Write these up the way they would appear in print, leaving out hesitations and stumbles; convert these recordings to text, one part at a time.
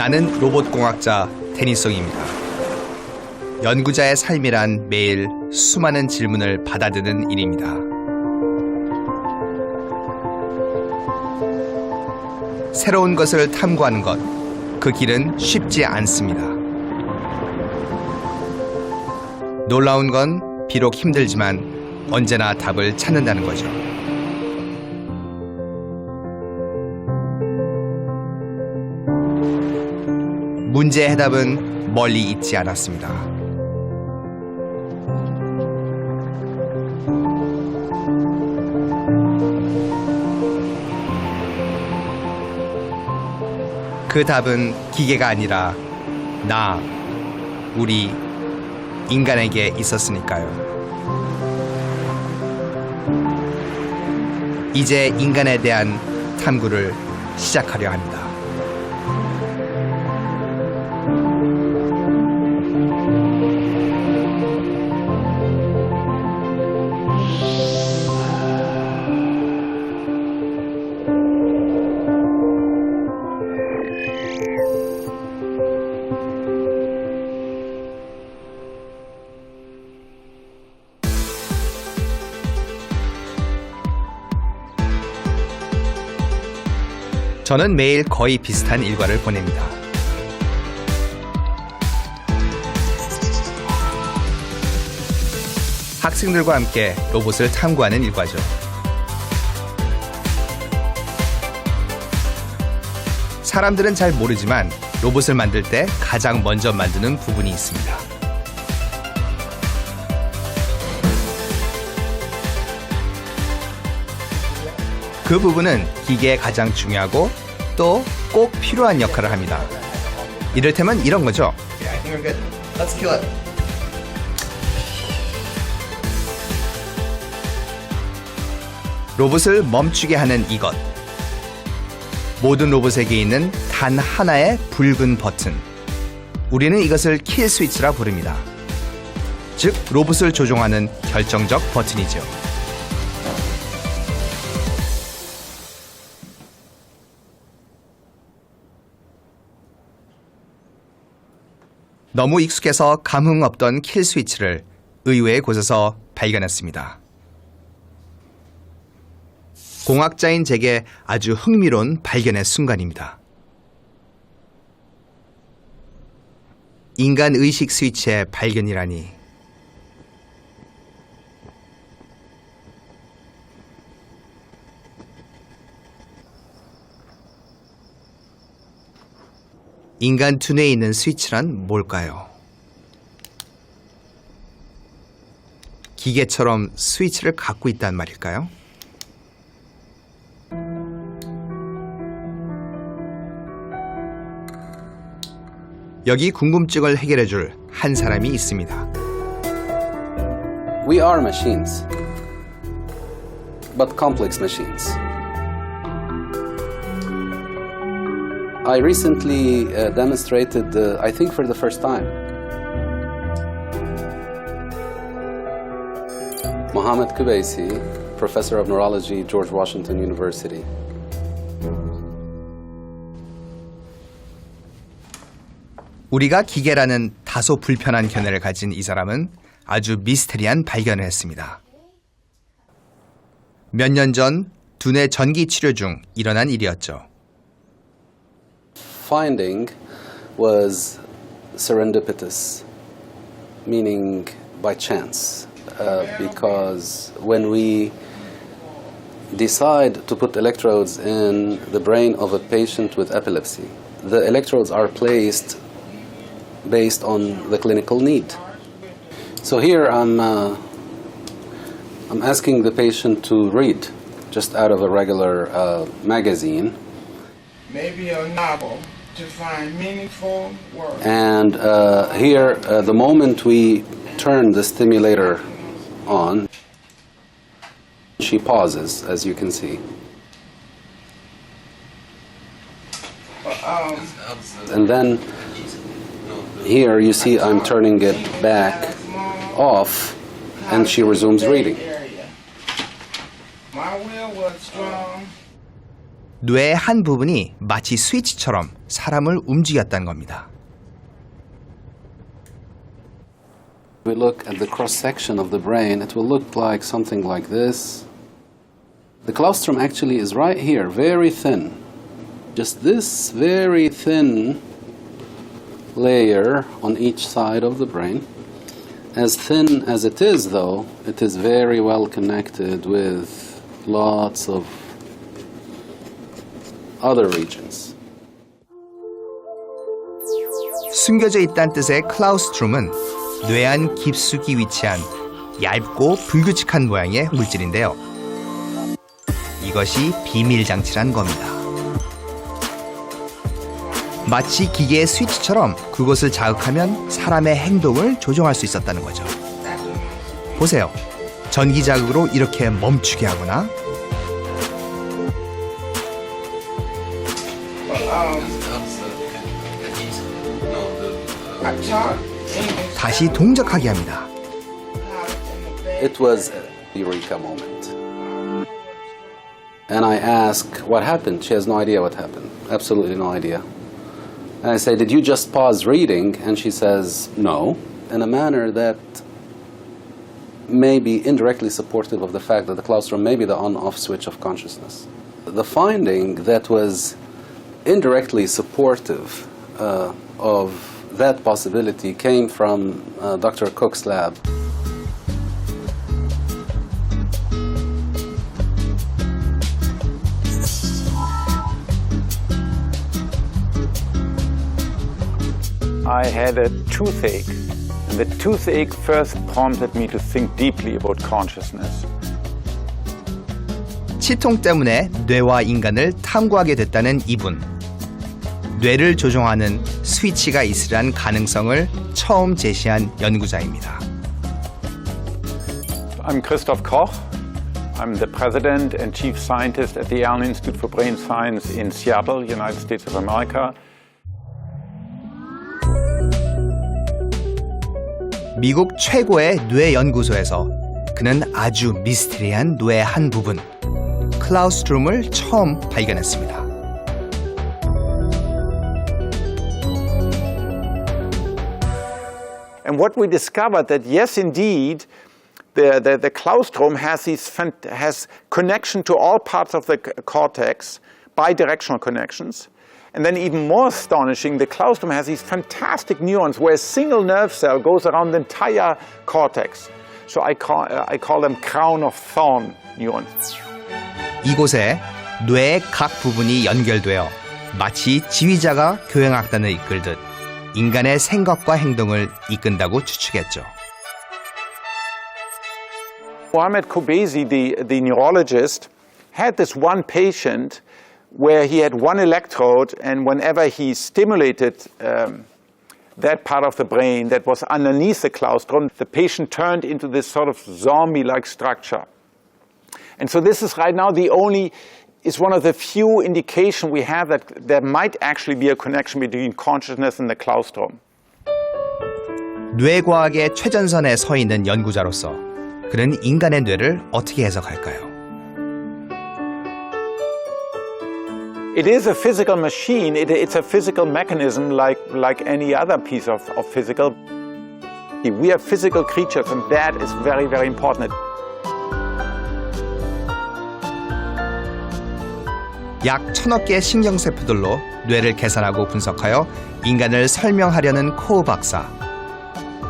나는 로봇공학자 데니송입니다. 연구자의 삶이란 매일 수많은 질문을 받아드는 일입니다. 새로운 것을 탐구하는 것, 그 길은 쉽지 않습니다. 놀라운 건 비록 힘들지만 언제나 답을 찾는다는 거죠. 문제의 해답은 멀리 있지 않았습니다. 그 답은 기계가 아니라 우리 인간에게 있었으니까요. 이제 인간에 대한 탐구를 시작하려 합니다. 저는 매일 거의 비슷한 일과를 보냅니다. 학생들과 함께 로봇을 탐구하는 일과죠. 사람들은 잘 모르지만 로봇을 만들 때 가장 먼저 만드는 부분이 있습니다. 그 부분은 기계에 가장 중요하고 또 꼭 필요한 역할을 합니다. 이를테면 이런 거죠. 로봇을 멈추게 하는 이것. 모든 로봇에게 있는 단 하나의 붉은 버튼. 우리는 이것을 킬 스위치라 부릅니다. 즉, 로봇을 조종하는 결정적 버튼이죠. 너무 익숙해서 감흥 없던 킬 스위치를 의외의 곳에서 발견했습니다. 공학자인 제게 아주 흥미로운 발견의 순간입니다. 인간 의식 스위치의 발견이라니. 인간 두뇌에 있는 스위치란 뭘까요? 기계처럼 스위치를 갖고 있단 말일까요? 여기 궁금증을 해결해줄 한 사람이 있습니다. We are machines, but complex machines. I recently demonstrated, I think for the first time, Mohammed Kubaisi, professor of neurology, George Washington University. 우리가 기계라는 다소 불편한 견해를 가진 이 사람은 아주 미스테리한 발견을 했습니다. 몇 년 전 두뇌 전기 치료 중 일어난 일이었죠. Finding was serendipitous, meaning by chance, because when we decide to put electrodes in the brain of a patient with epilepsy, the electrodes are placed based on the clinical need. So here I'm asking the patient to read just out of a regular magazine. Maybe a novel to find meaningful work. And here, the moment we turn the stimulator on, she pauses, as you can see. And then here you see I'm turning it back off, and she resumes reading. My will was strong. 뇌의 한 부분이 마치 스위치처럼 사람을 움직였다는 겁니다. We look at the cross-section of the brain, it will look like something like this. The claustrum actually is right here, very thin. Just this very thin layer on each side of the brain. As thin as it is, though, it is very well connected with lots of other regions. 숨겨져 있다는 뜻의 클라우스트룸은 뇌안 깊숙이 위치한 얇고 불규칙한 모양의 물질인데요. 이것이 비밀 장치란 겁니다. 마치 기계의 스위치처럼 그것을 자극하면 사람의 행동을 조종할 수 있었다는 거죠. 보세요. 전기 자극으로 이렇게 멈추게 하거나 I taught English 다시 동작하게 합니다. It was a eureka moment. And I ask, what happened? She has no idea what happened. Absolutely no idea. And I say, did you just pause reading? And she says, no, in a manner that may be indirectly supportive of the fact that the claustrum may be the on-off switch of consciousness. The finding that was indirectly supportive of that possibility came from Dr. Cook's lab. I had a toothache, and the toothache first prompted me to think deeply about consciousness. 치통 때문에 뇌와 인간을 탐구하게 됐다는 이분. 뇌를 조종하는 스위치가 있으란 가능성을 처음 제시한 연구자입니다. I'm Christoph Koch. I'm the president and chief scientist at the Allen Institute for Brain Science in Seattle, United States of America. 미국 최고의 뇌 연구소에서 그는 아주 미스테리한 뇌의 한 부분, 클라우스트룸을 처음 발견했습니다. And what we discovered that yes, indeed, the claustrum has connection to all parts of the cortex, bidirectional connections. And then even more astonishing, the claustrum has these fantastic neurons where a single nerve cell goes around the entire cortex. So I call them crown of thorn neurons. 이곳에 뇌의 각 부분이 연결되어 마치 지휘자가 교향악단을 이끌듯 인간의 생각과 행동을 이끈다고 추측했죠. Mohamed Koubezi, the neurologist, had this one patient where he had one electrode, and whenever he stimulated that part of the brain that was underneath the claustrum, the patient turned into this sort of zombie-like structure. And so this is right now is one of the few indications we have that there might actually be a connection between consciousness and the claustrum. 뇌과학의 최전선에 서 있는 연구자로서 그는 인간의 뇌를 어떻게 해석할까요? It is a physical machine. It's a physical mechanism like any other piece of physical. We are physical creatures, and that is very, very important. 약 1000억 개의 신경세포들로 뇌를 계산하고 분석하여 인간을 설명하려는 코우 박사.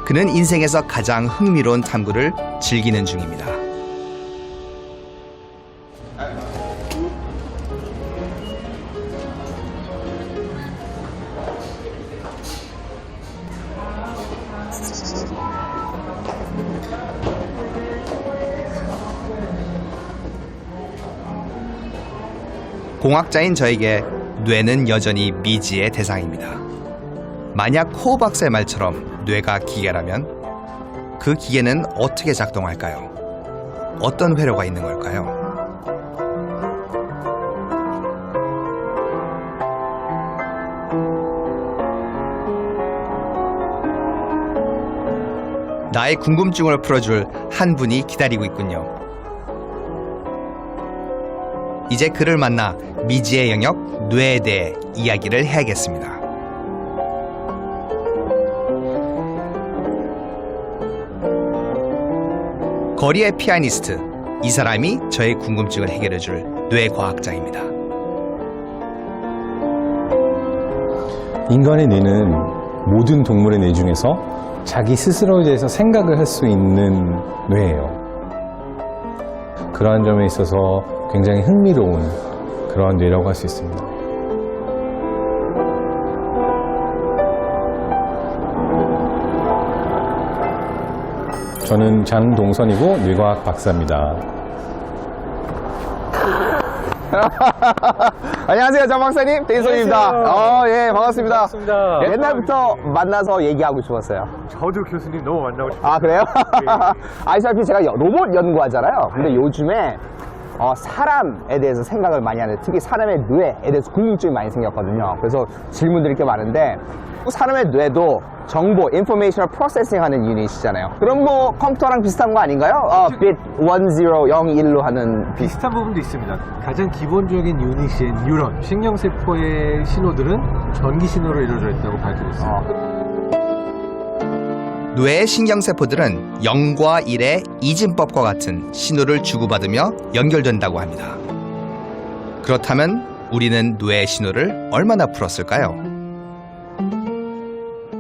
그는 인생에서 가장 흥미로운 탐구를 즐기는 중입니다. 공학자인 저에게 뇌는 여전히 미지의 대상입니다. 만약 코우 박사의 말처럼 뇌가 기계라면 그 기계는 어떻게 작동할까요? 어떤 회로가 있는 걸까요? 나의 궁금증을 풀어줄 한 분이 기다리고 있군요. 이제 그를 만나 미지의 영역 뇌에 대해 이야기를 해야겠습니다. 거리의 피아니스트, 이 사람이 저의 궁금증을 해결해줄 뇌과학자입니다. 인간의 뇌는 모든 동물의 뇌 중에서 자기 스스로에 대해서 생각을 할 수 있는 뇌예요. 그러한 점에 있어서 굉장히 흥미로운 그러한 뇌라고 할 수 있습니다. 저는 장동선이고 뇌과학 박사입니다. 안녕하세요, 장 박사님. 데이선입니다. 예, 반갑습니다. 반갑습니다. 옛날부터 만나서 얘기하고 싶었어요. 저도 교수님 너무 만나고 싶어요. 아, 그래요? 아시다시피 제가 로봇 연구하잖아요. 근데 요즘에 사람에 대해서 생각을 많이 하는데, 특히 사람의 뇌에 대해서 궁금증이 많이 생겼거든요. 그래서 질문드릴 게 많은데, 사람의 뇌도 정보, 인포메이션을 프로세싱 하는 유닛이잖아요. 그럼 뭐 컴퓨터랑 비슷한 거 아닌가요? bit 10, 01로 하는 비슷한 부분도 있습니다. 가장 기본적인 유닛인 뉴런, 신경세포의 신호들은 전기 신호로 이루어져 있다고 밝히고 있습니다. 뇌의 신경세포들은 0과 1의 이진법과 같은 신호를 주고받으며 연결된다고 합니다. 그렇다면 우리는 뇌의 신호를 얼마나 풀었을까요?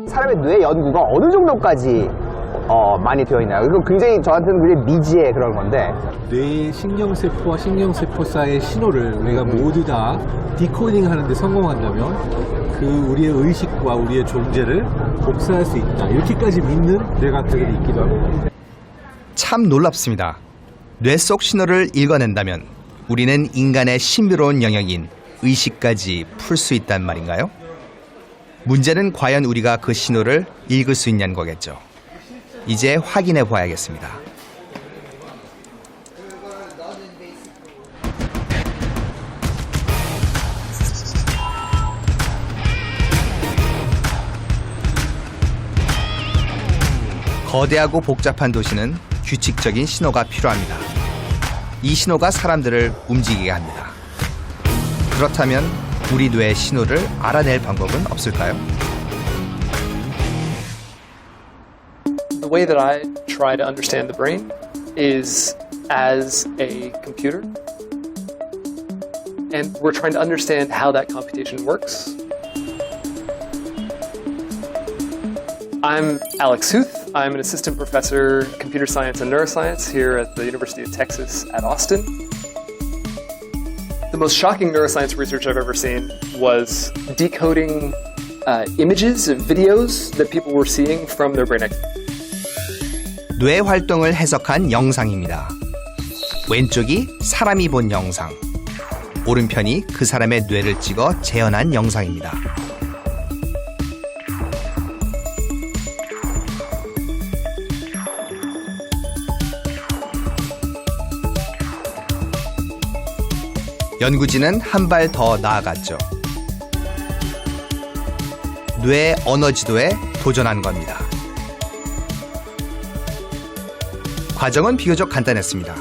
사람의 뇌 연구가 어느 정도까지 많이 되어 있나요? 이거 굉장히 저한테는 굉장히 미지의 그런 건데. 뇌의 신경세포와 신경세포 사이의 신호를 우리가 모두 다 디코딩 하는데 성공한다면 그 우리의 의식과 우리의 존재를 복사할 수 있다. 이렇게까지 믿는 뇌과학자들이 있기도 합니다. 참 놀랍습니다. 뇌 속 신호를 읽어낸다면 우리는 인간의 신비로운 영역인 의식까지 풀 수 있단 말인가요? 문제는 과연 우리가 그 신호를 읽을 수 있냐는 거겠죠. 이제 확인해 봐야겠습니다. 거대하고 복잡한 도시는 규칙적인 신호가 필요합니다. 이 신호가 사람들을 움직이게 합니다. 그렇다면 우리 뇌의 신호를 알아낼 방법은 없을까요? The way that I try to understand the brain is as a computer. And we're trying to understand how that computation works. I'm Alex Huth. I'm an assistant professor in computer science and neuroscience here at the University of Texas at Austin. The most shocking neuroscience research I've ever seen was decoding images, videos that people were seeing from their brain activity. 뇌 활동을 해석한 영상입니다. 왼쪽이 사람이 본 영상, 오른편이 그 사람의 뇌를 찍어 재현한 영상입니다. 연구진은 한 발 더 나아갔죠. 뇌 언어 지도에 도전한 겁니다. 과정은 비교적 간단했습니다.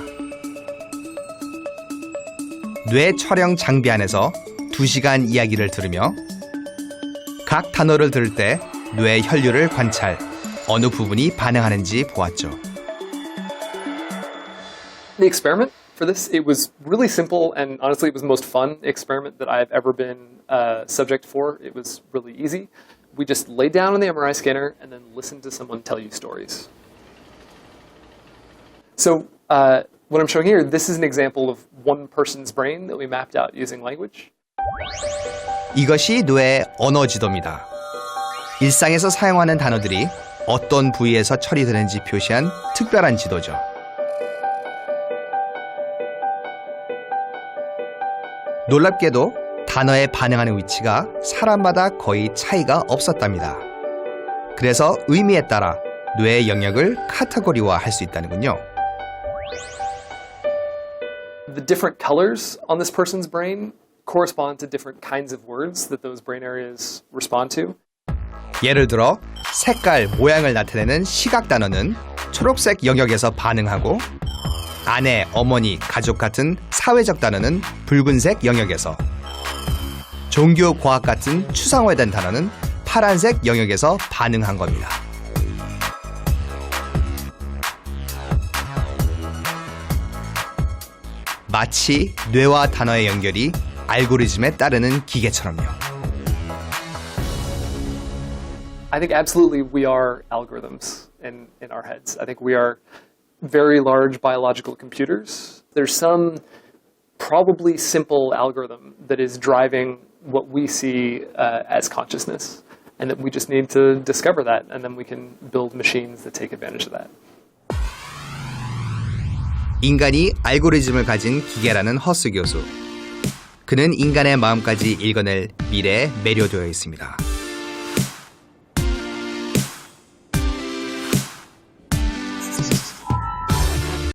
뇌 촬영 장비 안에서 2시간 이야기를 들으며 각 단어를 들을 때 뇌 혈류를 관찰, 어느 부분이 반응하는지 보았죠. The experiment for this, it was really simple and honestly it was the most fun experiment that I've ever been subject for. It was really easy. We just laid down on the MRI scanner and then listened to someone tell you stories. So what I'm showing here, this is an example of one person's brain that we mapped out using language. 이것이 뇌의 언어 지도입니다. 일상에서 사용하는 단어들이 어떤 부위에서 처리되는지 표시한 특별한 지도죠. 놀랍게도 단어에 반응하는 위치가 사람마다 거의 차이가 없었답니다. 그래서 의미에 따라 뇌의 영역을 카테고리화할 수 있다는군요. The different colors on this person's brain correspond to different kinds of words that those brain areas respond to. 예를 들어 색깔, 모양을 나타내는 시각 단어는 초록색 영역에서 반응하고 아내, 어머니, 가족 같은 사회적 단어는 붉은색 영역에서, 종교, 과학 같은 추상화된 단어는 파란색 영역에서 반응한 겁니다. 마치 뇌와 단어의 연결이 알고리즘에 따르는 기계처럼요. I think absolutely we are algorithms in our heads. I think we are very large biological computers. There's some probably simple algorithm that is driving what we see as consciousness, and that we just need to discover that, and then we can build machines that take advantage of that. 인간이 알고리즘을 가진 기계라는 허스 교수. 그는 인간의 마음까지 읽어낼 미래에 매료되어 있습니다.